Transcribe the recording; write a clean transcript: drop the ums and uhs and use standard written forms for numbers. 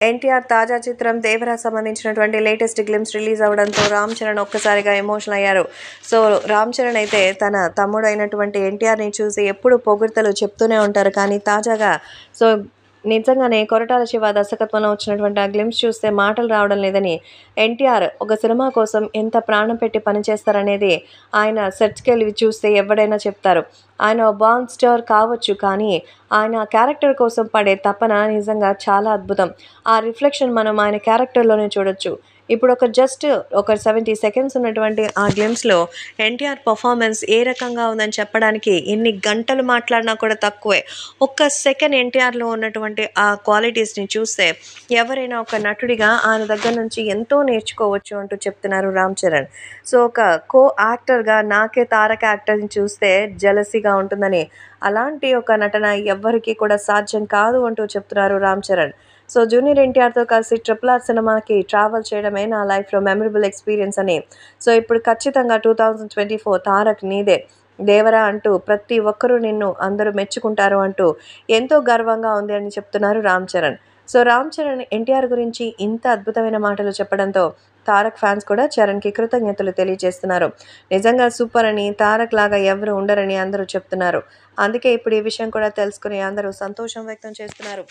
ఎన్టీఆర్ తాజా చిత్రం 'దేవరా' సంబంధించినటువంటి లేటెస్ట్ గ్లిమ్స్ రిలీజ్ అవ్వడంతో రామ్ చరణ్ ఒక్కసారిగా ఎమోషనల్ అయ్యారు. సో, రామ్ చరణ్ అయితే తన తమ్ముడు అయినటువంటి ఎన్టీఆర్‌ని చూసి ఎప్పుడు పొగుడ్తలు చెప్తూనే ఉంటారు. కానీ తాజాగా సో, నిజంగానే కొరటాల శివ దర్శకత్వంలో వచ్చినటువంటి ఆ గ్లిమ్స్ చూస్తే మాటలు రావడం లేదని, ఎన్టీఆర్ ఒక సినిమా కోసం ఎంత ప్రాణం పెట్టి పనిచేస్తారనేది ఆయన సెట్స్‌కెళ్ళి చూస్తే ఎవడైనా చెప్తారు. ఆయన బార్న్ స్టార్ కావచ్చు, కానీ ఆయన క్యారెక్టర్ కోసం పడే తపన నిజంగా చాలా అద్భుతం. ఆ రిఫ్లెక్షన్ మనం ఆయన క్యారెక్టర్‌లోనే చూడొచ్చు. ఇప్పుడు జస్ట్ ఒక 70 సెకండ్స్ ఉన్నటువంటి ఆ గ్లిమ్స్‌లో ఎన్టీఆర్ పర్ఫార్మెన్స్ ఏ రకంగా ఉందని చెప్పడానికి ఎన్ని గంటలు మాట్లాడినా కూడా తక్కువే. ఒక్క సెకండ్ ఎన్టీఆర్‌లో ఉన్నటువంటి ఆ క్వాలిటీస్‌ని చూస్తే ఎవరైనా ఒక నటుడిగా ఆయన దగ్గర నుంచి ఎంతో నేర్చుకోవచ్చు అంటూ చెప్తున్నారు రామ్ చరణ్. సో, ఒక కో యాక్టర్‌గా నాకే తారక యాక్టర్‌ని చూస్తే జెలసీగా ఉంటుందని, అలాంటి ఒక నటన ఎవ్వరికీ కూడా సాధ్యం కాదు అంటూ చెప్తున్నారు రామ్ చరణ్. సో, జూనియర్ ఎన్టీఆర్‌తో కలిసి 'RRR' సినిమాకి ట్రావెల్ చేయడమే నా లైఫ్‌లో మెమరబుల్ ఎక్స్‌పీరియన్స్ అని. సో, ఇప్పుడు ఖచ్చితంగా 2024 తారక్ నీదే, 'దేవరా' అంటూ ప్రతి ఒక్కరూ నిన్ను అందరూ మెచ్చుకుంటారు అంటూ ఎంతో గర్వంగా ఉంది అని చెప్తున్నారు రామ్ చరణ్. సో, రామ్ చరణ్ ఎన్టీఆర్ గురించి ఇంత అద్భుతమైన మాటలు చెప్పడంతో తారక్ ఫ్యాన్స్ కూడా చరణ్‌కి కృతజ్ఞతలు తెలియజేస్తున్నారు. నిజంగా సూపర్ అని, తారక్ లాగా ఎవరు ఉండరని అందరూ చెప్తున్నారు. అందుకే ఇప్పుడు ఈ విషయం కూడా తెలుసుకుని అందరూ సంతోషం వ్యక్తం చేస్తున్నారు.